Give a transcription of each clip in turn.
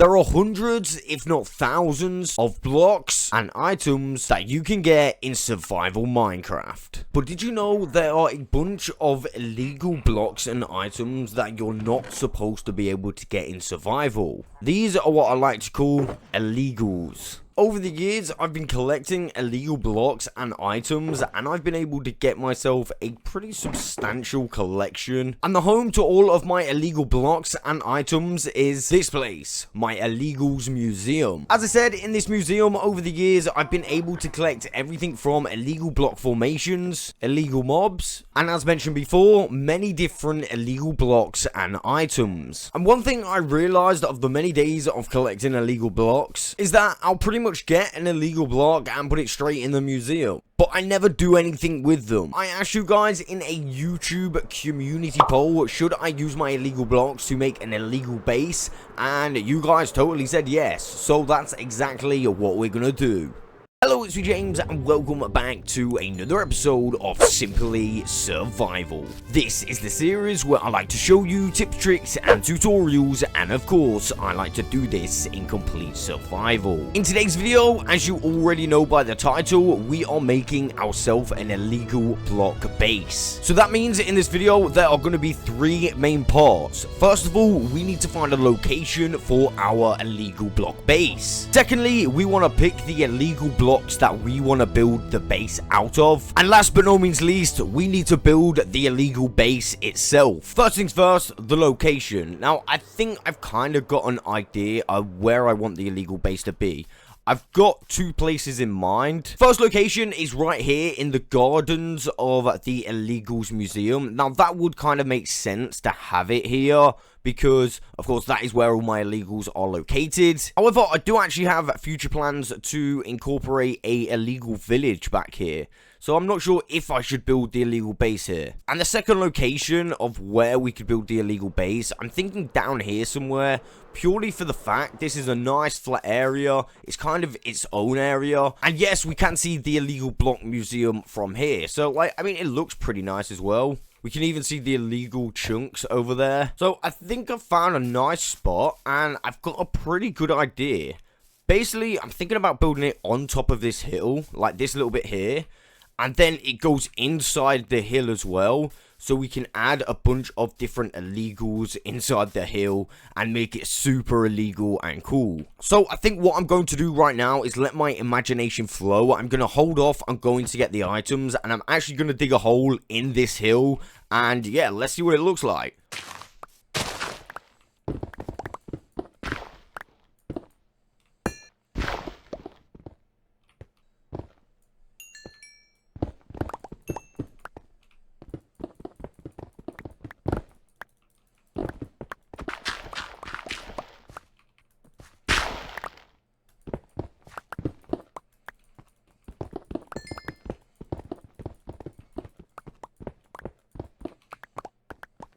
There are hundreds, if not thousands, of blocks and items that you can get in survival Minecraft. But did you know there are a bunch of illegal blocks and items that you're not supposed to be able to get in survival? These are what I like to call illegals. Over the years, I've been collecting illegal blocks and items, and I've been able to get myself a pretty substantial collection. And the home to all of my illegal blocks and items is this place, my Illegals Museum. As I said, in this museum, over the years, I've been able to collect everything from illegal block formations, illegal mobs, and as mentioned before, many different illegal blocks and items. And one thing I realized of the many days of collecting illegal blocks is that I'll pretty much get an illegal block and put it straight in the museum, but I never do anything with them. I asked you guys in a YouTube community poll, should I use my illegal blocks to make an illegal base, and you guys totally said yes, so that's exactly what we're gonna do. Hello, it's me James, and welcome back to another episode of Simply Survival. This is the series where I like to show you tips, tricks, and tutorials, and of course, I like to do this in complete survival. In today's video, as you already know by the title, we are making ourselves an illegal block base. So that means in this video, there are going to be three main parts. First of all, we need to find a location for our illegal block base. Secondly, we want to pick the illegal blocks that we want to build the base out of, and last but no means least, we need to build the illegal base itself. First things first, the location. Now I think I've kind of got an idea of where I want the illegal base to be. I've got two places in mind. First location is right here in the gardens of the Illegals Museum. Now that would kind of make sense to have it here, because of course that is where all my illegals are located. However, I do actually have future plans to incorporate a illegal village back here, so I'm not sure if I should build the illegal base here. And the second location of where we could build the illegal base, I'm thinking down here somewhere, purely for the fact this is a nice flat area. It's kind of its own area, and yes, we can see the illegal block museum from here, so like, I mean, it looks pretty nice as well. We can even see the illegal chunks over there. So I think I've found a nice spot, and I've got a pretty good idea. Basically, I'm thinking about building it on top of this hill, like this little bit here, and then it goes inside the hill as well, so we can add a bunch of different illegals inside the hill and make it super illegal and cool. So I think what I'm going to do right now is let my imagination flow. I'm going to hold off on going to get the items, and I'm actually going to dig a hole in this hill, and yeah, let's see what it looks like.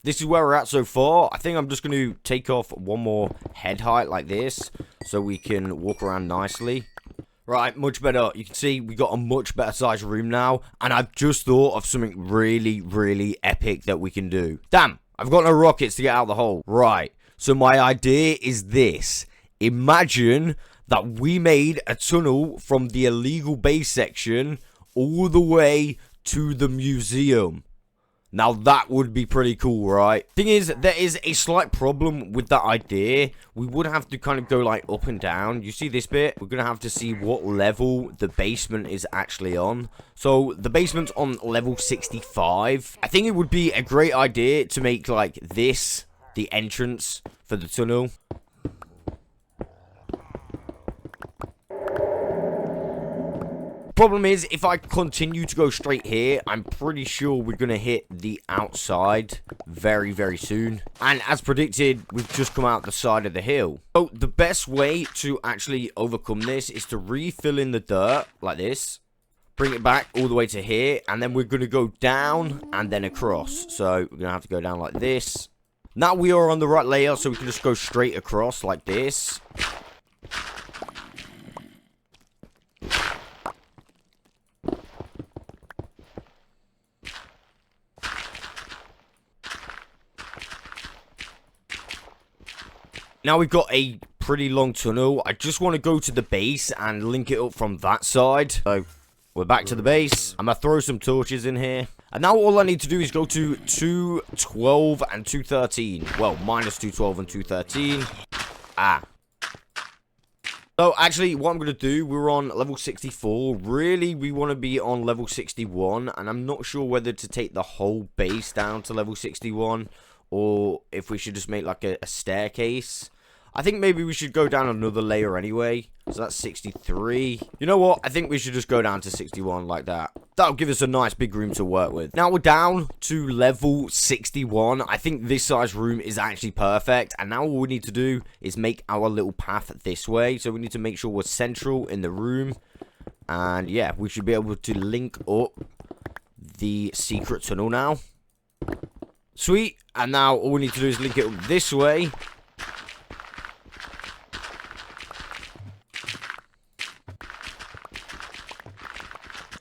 This is where we're at so far. I think I'm just going to take off one more head height like this, so we can walk around nicely. Right, much better. You can see we got a much better sized room now, and I've just thought of something really, really epic that we can do. Damn, I've got no rockets to get out of the hole. Right, so my idea is this. Imagine that we made a tunnel from the illegal base section all the way to the museum. Now that would be pretty cool, right? Thing is, there is a slight problem with that idea. We would have to kind of go like up and down. You see this bit? We're going to have to see what level the basement is actually on. So the basement's on level 65. I think it would be a great idea to make like this the entrance for the tunnel. Problem is, if I continue to go straight here, I'm pretty sure we're going to hit the outside very, very soon. And as predicted, we've just come out the side of the hill. So the best way to actually overcome this is to refill in the dirt like this. Bring it back all the way to here. And then we're going to go down and then across. So we're going to have to go down like this. Now we are on the right layer, so we can just go straight across like this. Now we've got a pretty long tunnel. I just want to go to the base and link it up from that side. So, we're back to the base. I'm going to throw some torches in here. And now all I need to do is go to 212 and 213. Well, minus 212 and 213. So, actually, what I'm going to do, we're on level 64. Really, we want to be on level 61. And I'm not sure whether to take the whole base down to level 61. Or if we should just make, like, a staircase. I think maybe we should go down another layer anyway. So, that's 63. You know what? I think we should just go down to 61 like that. That'll give us a nice big room to work with. Now, we're down to level 61. I think this size room is actually perfect. And now all we need to do is make our little path this way. So, we need to make sure we're central in the room. And, yeah, we should be able to link up the secret tunnel now. Sweet. And now all we need to do is link it up this way.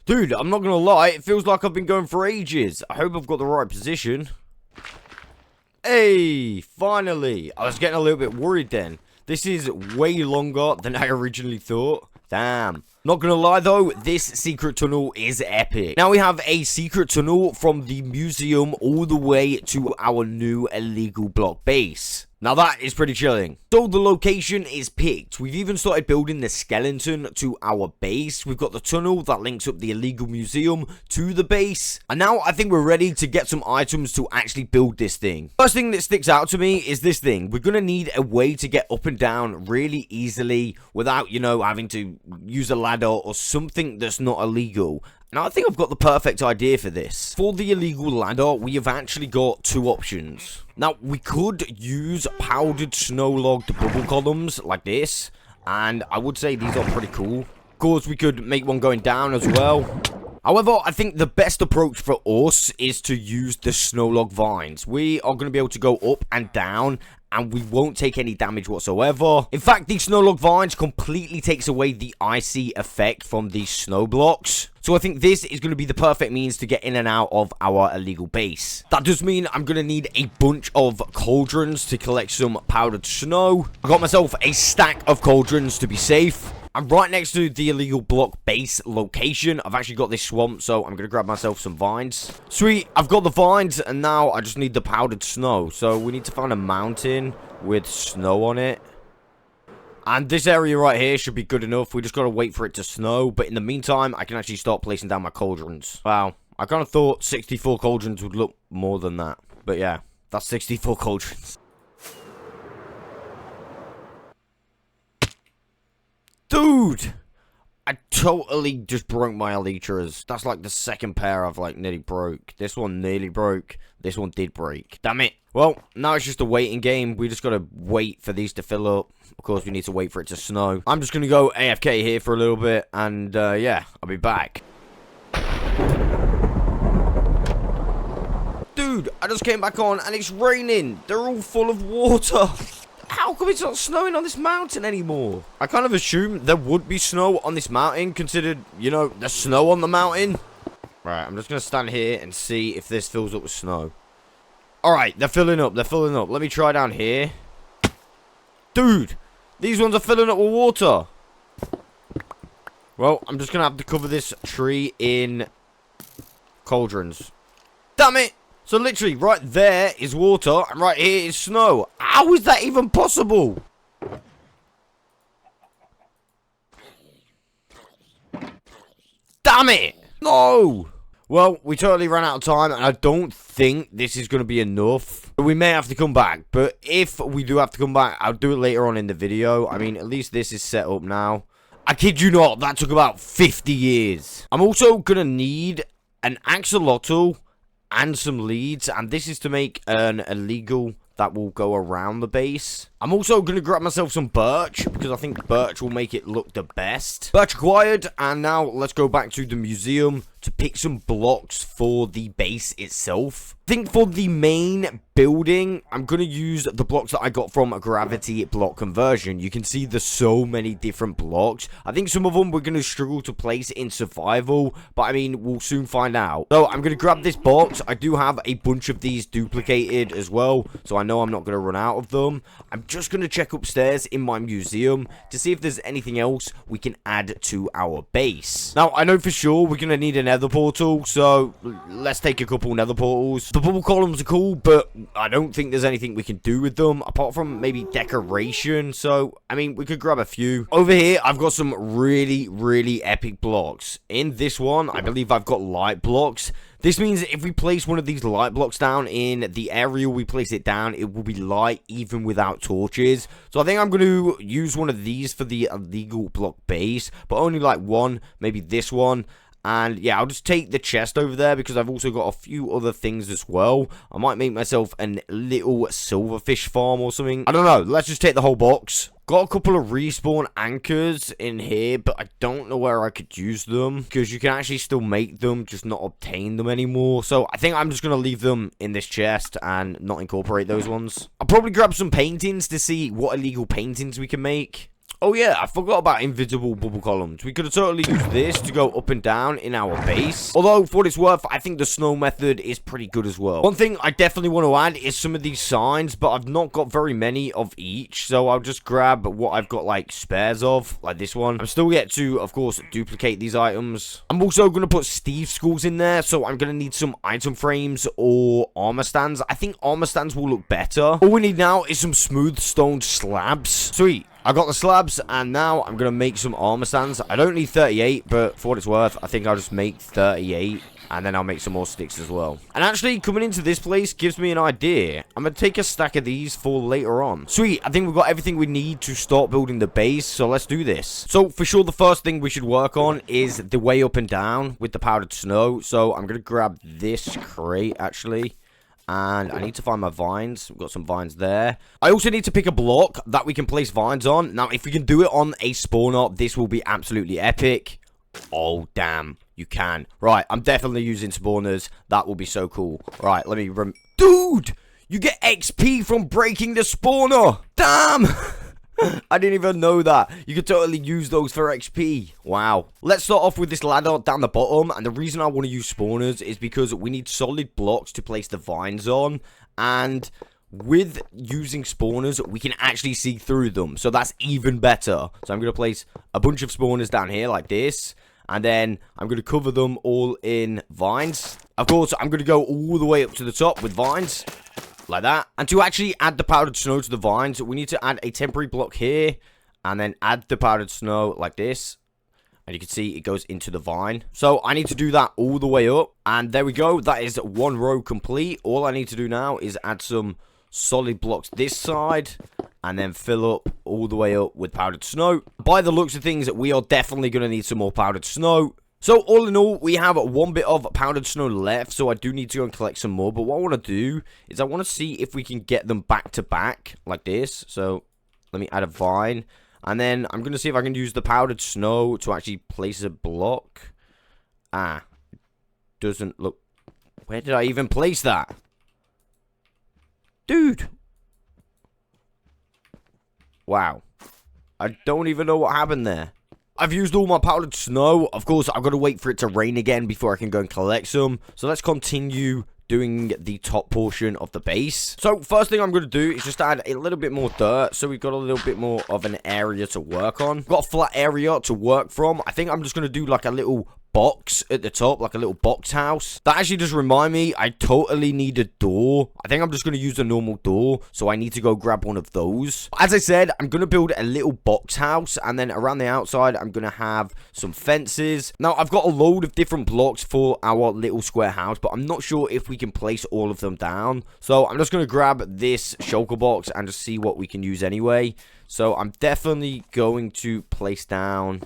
Dude, I'm not gonna lie, it feels like I've been going for ages. I hope I've got the right position. Hey, finally. I was getting a little bit worried then. This is way longer than I originally thought. Damn. Not gonna lie though, this secret tunnel is epic. Now we have a secret tunnel from the museum all the way to our new illegal block base. Now that is pretty chilling. So the location is picked. We've even started building the skeleton to our base. We've got the tunnel that links up the illegal museum to the base. And now I think we're ready to get some items to actually build this thing. First thing that sticks out to me is this thing. We're going to need a way to get up and down really easily without, you know, having to use a ladder or something that's not illegal. Now, I think I've got the perfect idea for this. For the illegal ladder, we have actually got two options. Now, we could use powdered snow-logged bubble columns like this. And I would say these are pretty cool. Of course, we could make one going down as well. However, I think the best approach for us is to use the snow log vines. We are going to be able to go up and down, and we won't take any damage whatsoever. In fact, these snow log vines completely takes away the icy effect from these snow blocks. So I think this is going to be the perfect means to get in and out of our illegal base. That does mean I'm going to need a bunch of cauldrons to collect some powdered snow. I got myself a stack of cauldrons to be safe. I'm right next to the illegal block base location. I've actually got this swamp, so I'm going to grab myself some vines. Sweet, I've got the vines, and now I just need the powdered snow. So we need to find a mountain with snow on it. And this area right here should be good enough. We just got to wait for it to snow. But in the meantime, I can actually start placing down my cauldrons. Wow, I kind of thought 64 cauldrons would look more than that. But yeah, that's 64 cauldrons. Dude, I totally just broke my elytras. That's like the second pair I've like nearly broke. This one nearly broke. This one did break. Damn it. Well, now it's just a waiting game. We just gotta wait for these to fill up. Of course, we need to wait for it to snow. I'm just gonna go AFK here for a little bit. And yeah, I'll be back. Dude, I just came back on and it's raining. They're all full of water. How come it's not snowing on this mountain anymore? I kind of assumed there would be snow on this mountain, considered, you know, there's snow on the mountain. Right, I'm just going to stand here and see if this fills up with snow. Alright, they're filling up, they're filling up. Let me try down here. Dude, these ones are filling up with water. Well, I'm just going to have to cover this tree in cauldrons. Damn it! So literally, right there is water, and right here is snow. How is that even possible? Damn it! No! Well, we totally ran out of time, and I don't think this is going to be enough. We may have to come back, but if we do have to come back, I'll do it later on in the video. I mean, at least this is set up now. I kid you not, that took about 50 years. I'm also going to need an axolotl and some leads, and this is to make an illegal that will go around the base. I'm also going to grab myself some birch, because I think birch will make it look the best. Birch acquired, and now let's go back to the museum to pick some blocks for the base itself. I think for the main building, I'm going to use the blocks that I got from a gravity block conversion. You can see there's so many different blocks. I think some of them we're going to struggle to place in survival, but I mean, we'll soon find out. So I'm going to grab this box. I do have a bunch of these duplicated as well, so I know I'm not going to run out of them. I'm just going to check upstairs in my museum to see if there's anything else we can add to our base. Now, I know for sure we're going to need a nether portal, so let's take a couple nether portals. The bubble columns are cool, but I don't think there's anything we can do with them apart from maybe decoration. So, I mean, we could grab a few. Over here, I've got some really epic blocks. In this one, I believe I've got light blocks. This means that if we place one of these light blocks down in the area we place it down, it will be light even without torches. So I think I'm going to use one of these for the illegal block base, but only like one, maybe this one. And yeah, I'll just take the chest over there because I've also got a few other things as well. I might make myself a little silverfish farm or something. I don't know. Let's just take the whole box. Got a couple of respawn anchors in here, but I don't know where I could use them because you can actually still make them, just not obtain them anymore. So I think I'm just going to leave them in this chest and not incorporate those ones. I'll probably grab some paintings to see what illegal paintings we can make. Oh yeah, I forgot about invisible bubble columns. We could have totally used this to go up and down in our base. Although, for what it's worth, I think the snow method is pretty good as well. One thing I definitely want to add is some of these signs, but I've not got very many of each. So I'll just grab what I've got, like, spares of, like this one. I'm still yet to, of course, duplicate these items. I'm also going to put Steve schools in there, so I'm going to need some item frames or armor stands. I think armor stands will look better. All we need now is some smooth stone slabs. Sweet. I got the slabs, and now I'm going to make some armor stands. I don't need 38, but for what it's worth, I think I'll just make 38, and then I'll make some more sticks as well. And actually, coming into this place gives me an idea. I'm going to take a stack of these for later on. Sweet, I think we've got everything we need to start building the base, so let's do this. So, for sure, the first thing we should work on is the way up and down with the powdered snow. So, I'm going to grab this crate, actually. And I need to find my vines. We've got some vines there. I also need to pick a block that we can place vines on. Now, if we can do it on a spawner, this will be absolutely epic. Oh, damn. You can. Right, I'm definitely using spawners. That will be so cool. Right, let me... Dude! You get XP from breaking the spawner! Damn! I didn't even know that. You could totally use those for XP. Wow. Let's start off with this ladder down the bottom. And the reason I want to use spawners is because we need solid blocks to place the vines on. And with using spawners, we can actually see through them. So that's even better. So I'm going to place a bunch of spawners down here like this. And then I'm going to cover them all in vines. Of course, I'm going to go all the way up to the top with vines. Like that. And to actually add the powdered snow to the vines, we need to add a temporary block here. And then add the powdered snow like this. And you can see it goes into the vine. So I need to do that all the way up. And there we go. That is one row complete. All I need to do now is add some solid blocks this side. And then fill up all the way up with powdered snow. By the looks of things, we are definitely going to need some more powdered snow. So, all in all, we have one bit of powdered snow left, so I do need to go and collect some more. But what I want to do is I want to see if we can get them back to back, like this. So, let me add a vine. And then I'm going to see if I can use the powdered snow to actually place a block. Ah, doesn't look... Where did I even place that? Dude! Wow. I don't even know what happened there. I've used all my powdered snow. Of course, I've got to wait for it to rain again before I can go and collect some. So let's continue doing the top portion of the base. So first thing I'm going to do is just add a little bit more dirt. So we've got a little bit more of an area to work on. Got a flat area to work from. I think I'm just going to do like a little box at the top, like a little box house. That actually does remind me, I totally need a door. I think I'm just going to use a normal door, so I need to go grab one of those. As I said, I'm going to build a little box house, and then around the outside, I'm going to have some fences. Now, I've got a load of different blocks for our little square house, but I'm not sure if we can place all of them down. So I'm just going to grab this shulker box and just see what we can use anyway. So I'm definitely going to place down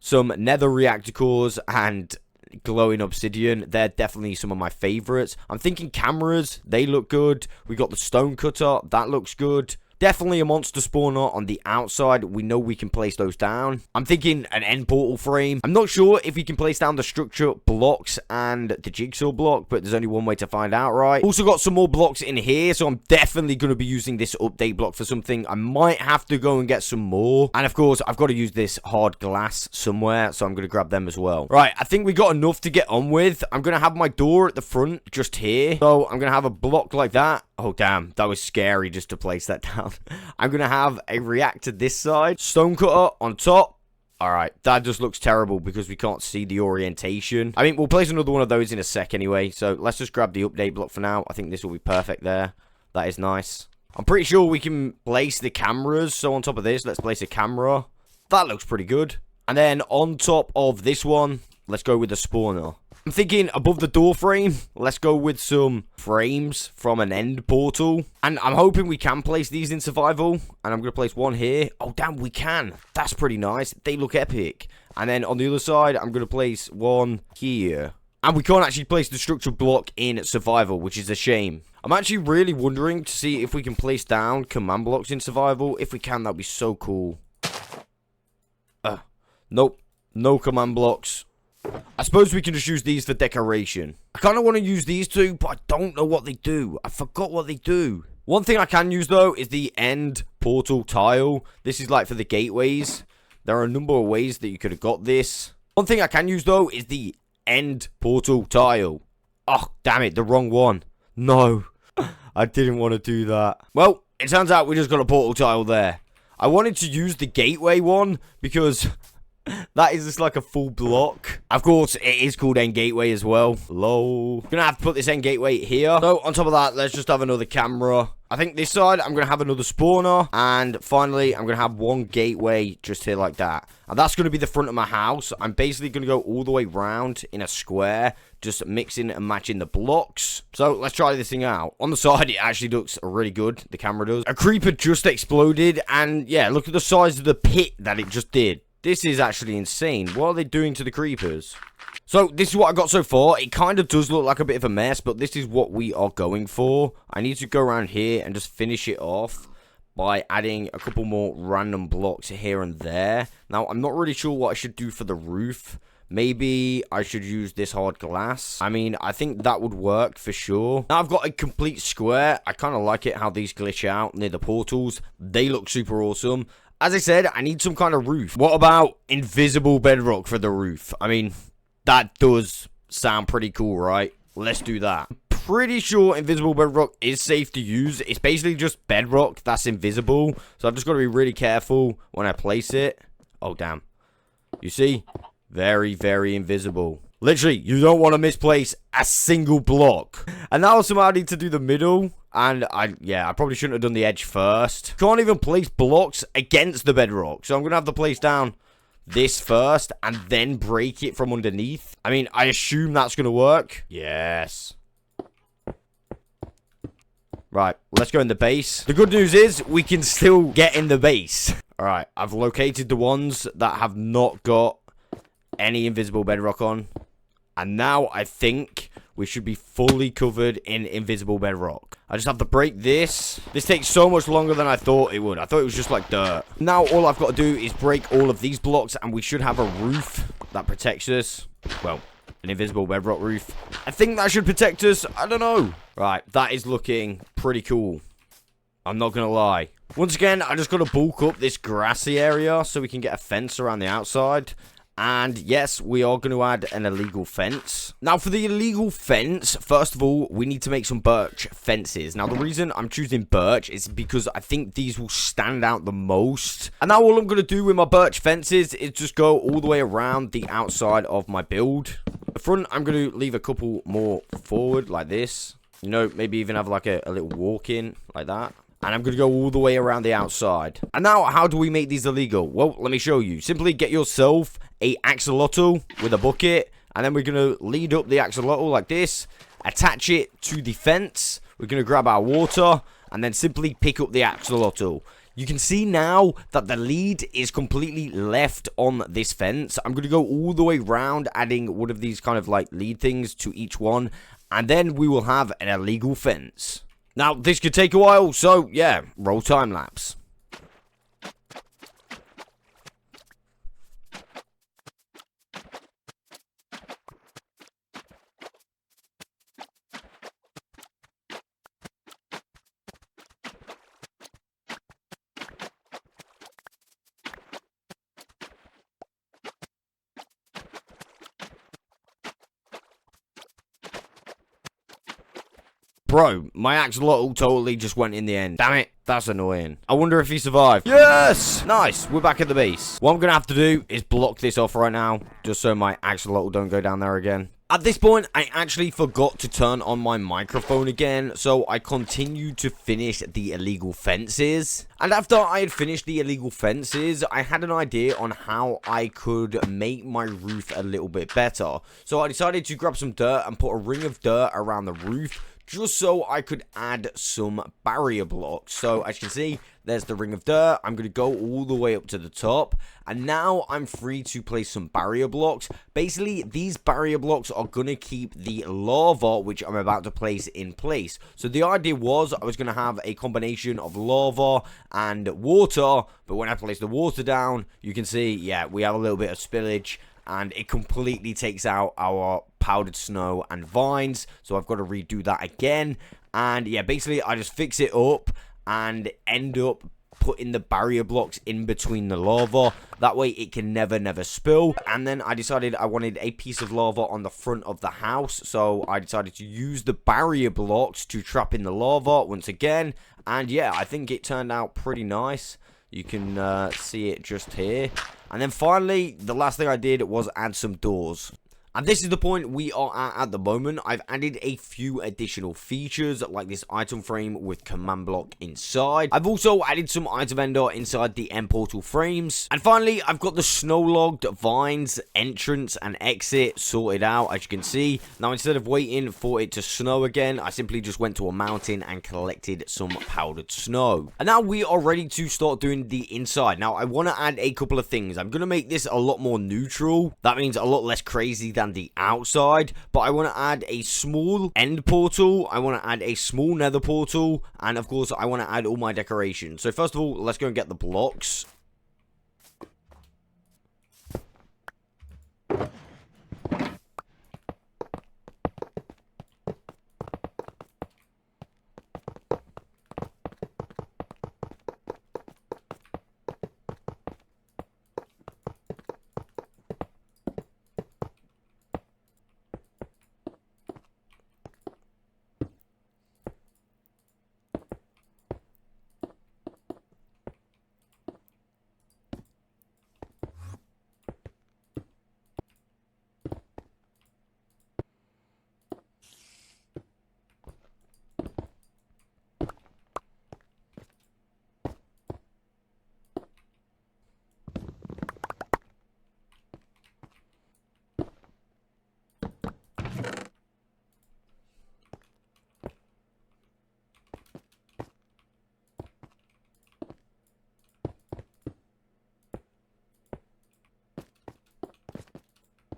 some nether reactor cores and glowing obsidian. They're definitely some of my favorites. I'm thinking cameras. They look good. We got the stone cutter. That looks good. Definitely a monster spawner on the outside. We know we can place those down. I'm thinking an end portal frame. I'm not sure if we can place down the structure blocks and the jigsaw block, but there's only one way to find out, right? Also got some more blocks in here, so I'm definitely going to be using this update block for something. I might have to go and get some more. And of course, I've got to use this hard glass somewhere, so I'm going to grab them as well. Right, I think we got enough to get on with. I'm going to have my door at the front just here. So I'm going to have a block like that. Oh, damn. That was scary just to place that down. I'm going to have a reactor this side. Stone cutter on top. Alright, that just looks terrible because we can't see the orientation. I mean, we'll place another one of those in a sec anyway. So let's just grab the update block for now. I think this will be perfect there. That is nice. I'm pretty sure we can place the cameras. So on top of this, let's place a camera. That looks pretty good. And then on top of this one, let's go with the spawner. I'm thinking above the door frame, let's go with some frames from an end portal. And I'm hoping we can place these in survival. And I'm going to place one here. Oh, damn, we can. That's pretty nice. They look epic. And then on the other side, I'm going to place one here. And we can't actually place the structure block in survival, which is a shame. I'm actually really wondering to see if we can place down command blocks in survival. If we can, that'd be so cool. Nope. No command blocks. I suppose we can just use these for decoration. I kind of want to use these two, but I don't know what they do. I forgot what they do. One thing I can use, though, is the end portal tile. This is like for the gateways. There are a number of ways that you could have got this. One thing I can use, though, is the end portal tile. Oh, damn it. The wrong one. No. I didn't want to do that. Well, it turns out we just got a portal tile there. I wanted to use the gateway one because that is just like a full block. Of course, it is called end gateway as well. Lol. Gonna have to put this end gateway here. So, on top of that, let's just have another camera. I think this side, I'm gonna have another spawner. And finally, I'm gonna have one gateway just here like that. And that's gonna be the front of my house. I'm basically gonna go all the way around in a square, just mixing and matching the blocks. So, let's try this thing out. On the side, it actually looks really good. The camera does. A creeper just exploded. And yeah, look at the size of the pit that it just did. This is actually insane. What are they doing to the creepers? So, this is what I got so far. It kind of does look like a bit of a mess, but this is what we are going for. I need to go around here and just finish it off by adding a couple more random blocks here and there. Now, I'm not really sure what I should do for the roof. Maybe I should use this hard glass. I mean, I think that would work for sure. Now I've got a complete square. I kind of like it how these glitch out near the portals. They look super awesome. As I said, I need some kind of roof. What about invisible bedrock for the roof? I mean, that does sound pretty cool, right? Let's do that. Pretty sure invisible bedrock is safe to use. It's basically just bedrock that's invisible. So I've just got to be really careful when I place it. Oh, damn. You see? Very, very invisible. Literally, you don't want to misplace a single block. And now somehow I need to do the middle. And I probably shouldn't have done the edge first. Can't even place blocks against the bedrock. So I'm going to have to place down this first and then break it from underneath. I mean, I assume that's going to work. Yes. Right, let's go in the base. The good news is we can still get in the base. All right, I've located the ones that have not got any invisible bedrock on. And now I think we should be fully covered in invisible bedrock. I just have to break this. This takes so much longer than I thought it would. I thought it was just like dirt. Now all I've got to do is break all of these blocks and we should have a roof that protects us. Well, an invisible bedrock roof. I think that should protect us. I don't know. Right, that is looking pretty cool. I'm not going to lie. Once again, I just got to bulk up this grassy area so we can get a fence around the outside. And yes, we are going to add an illegal fence. Now, for the illegal fence, first of all, we need to make some birch fences. Now, the reason I'm choosing birch is because I think these will stand out the most. And now all I'm going to do with my birch fences is just go all the way around the outside of my build. The front, I'm going to leave a couple more forward like this. You know, maybe even have like a little walk-in like that. And I'm going to go all the way around the outside. And now, how do we make these illegal? Well, let me show you. Simply get yourself a axolotl with a bucket. And then we're going to lead up the axolotl like this. Attach it to the fence. We're going to grab our water. And then simply pick up the axolotl. You can see now that the lead is completely left on this fence. I'm going to go all the way around, adding one of these kind of like lead things to each one. And then we will have an illegal fence. Now, this could take a while, so yeah, roll time lapse. Bro, my axolotl totally just went in the end. Damn it, that's annoying. I wonder if he survived. Yes! Nice, we're back at the base. What I'm gonna have to do is block this off right now, just so my axolotl don't go down there again. At this point, I actually forgot to turn on my microphone again, so I continued to finish the illegal fences. And after I had finished the illegal fences, I had an idea on how I could make my roof a little bit better. So I decided to grab some dirt and put a ring of dirt around the roof, just so I could add some barrier blocks. So as you can see, there's the ring of dirt. I'm going to go all the way up to the top. And now I'm free to place some barrier blocks. Basically, these barrier blocks are going to keep the lava, which I'm about to place, in place. So the idea was I was going to have a combination of lava and water. But when I place the water down, you can see, yeah, we have a little bit of spillage. And it completely takes out our powdered snow and vines. So I've got to redo that again. And yeah, basically I just fix it up and end up putting the barrier blocks in between the lava. That way it can never spill. And then I decided I wanted a piece of lava on the front of the house. So I decided to use the barrier blocks to trap in the lava once again. And yeah, I think it turned out pretty nice. You can see it just here. And then finally, the last thing I did was add some doors. And this is the point we are at the moment. I've added a few additional features, like this item frame with command block inside. I've also added some item vendor inside the end portal frames. And finally, I've got the snow logged vines, entrance and exit sorted out, as you can see. Now, instead of waiting for it to snow again, I simply just went to a mountain and collected some powdered snow. And now we are ready to start doing the inside. Now, I want to add a couple of things. I'm going to make this a lot more neutral. That means a lot less crazy than the outside, but I want to add a small end portal, I want to add a small nether portal, and of course I want to add all my decorations. So first of all, let's go and get the blocks.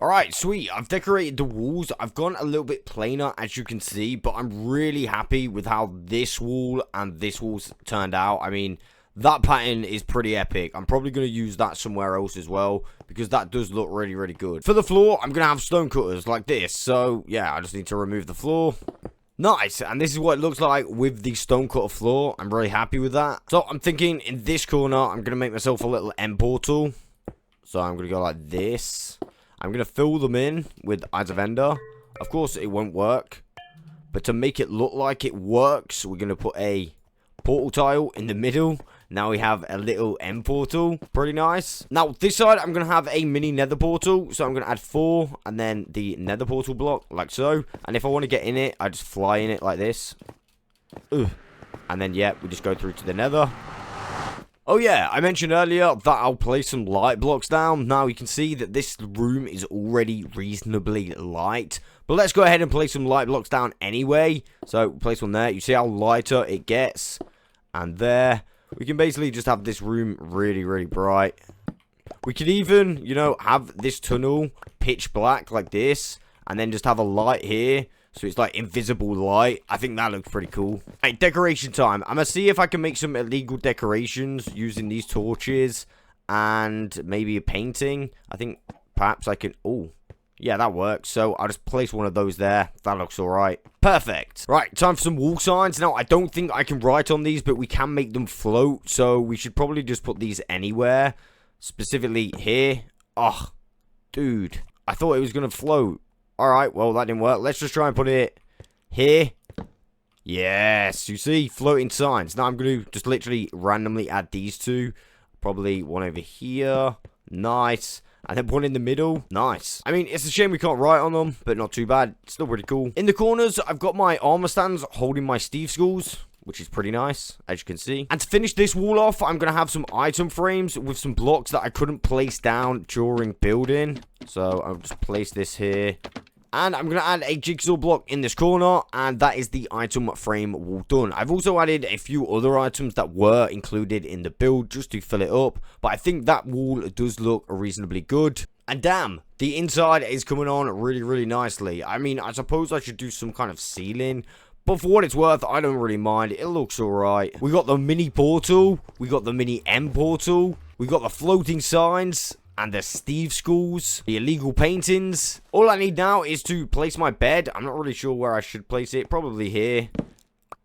Alright, sweet. I've decorated the walls. I've gone a little bit plainer, as you can see, but I'm really happy with how this wall and this wall's turned out. I mean, that pattern is pretty epic. I'm probably going to use that somewhere else as well, because that does look really good. For the floor, I'm going to have stone cutters like this. So, yeah, I just need to remove the floor. Nice, and this is what it looks like with the stone cutter floor. I'm really happy with that. So, I'm thinking in this corner, I'm going to make myself a little end portal. So, I'm going to go like this. I'm going to fill them in with item vendor. Of course, it won't work. But to make it look like it works, we're going to put a portal tile in the middle. Now we have a little end portal. Pretty nice. Now, this side, I'm going to have a mini nether portal. So I'm going to add 4 and then the nether portal block, like so. And if I want to get in it, I just fly in it like this. Ugh. And then, yeah, we just go through to the nether. Oh yeah, I mentioned earlier that I'll place some light blocks down. Now you can see that this room is already reasonably light. But let's go ahead and place some light blocks down anyway. So place one there. You see how lighter it gets. And there. We can basically just have this room really bright. We could even, you know, have this tunnel pitch black like this. And then just have a light here. So it's like invisible light. I think that looks pretty cool. Right, decoration time. I'm gonna see if I can make some illegal decorations using these torches and maybe a painting. I think perhaps I can... Oh, yeah, that works. So I'll just place one of those there. That looks alright. Perfect. Right, time for some wall signs. Now, I don't think I can write on these, but we can make them float. So we should probably just put these anywhere. Specifically here. Oh, dude. I thought it was going to float. Alright, well, that didn't work. Let's just try and put it here. Yes, you see? Floating signs. Now I'm going to just literally randomly add these two. Probably one over here. Nice. And then one in the middle. Nice. I mean, it's a shame we can't write on them, but not too bad. Still pretty cool. In the corners, I've got my armor stands holding my Steve skulls, which is pretty nice, as you can see. And to finish this wall off, I'm going to have some item frames with some blocks that I couldn't place down during building. So I'll just place this here. And I'm going to add a jigsaw block in this corner, and that is the item frame wall done. I've also added a few other items that were included in the build just to fill it up, but I think that wall does look reasonably good. And damn, the inside is coming on really, really nicely. I mean, I suppose I should do some kind of ceiling, but for what it's worth, I don't really mind. It looks alright. We got the mini portal, we got the mini M portal, we got the floating signs, and the Steve schools, the illegal paintings. All I need now is to place my bed. I'm not really sure where I should place it. Probably here.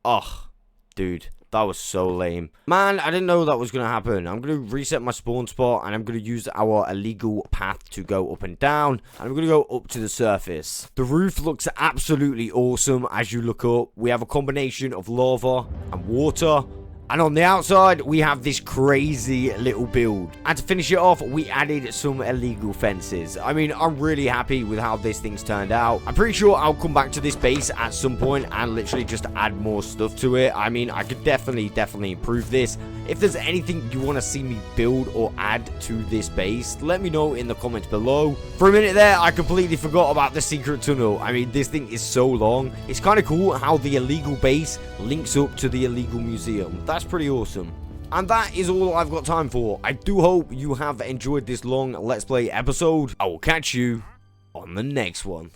Oh, dude. That was so lame. Man, I didn't know that was going to happen. I'm going to reset my spawn spot, and I'm going to use our illegal path to go up and down. And I'm going to go up to the surface. The roof looks absolutely awesome as you look up. We have a combination of lava and water. And on the outside, we have this crazy little build. And to finish it off, we added some illegal fences. I mean, I'm really happy with how this thing's turned out. I'm pretty sure I'll come back to this base at some point and literally just add more stuff to it. I mean, I could definitely improve this. If there's anything you want to see me build or add to this base, let me know in the comments below. For a minute there, I completely forgot about the secret tunnel. I mean, this thing is so long. It's kind of cool how the illegal base links up to the illegal museum. That's pretty awesome. And that is all I've got time for. I do hope you have enjoyed this long Let's Play episode. I will catch you on the next one.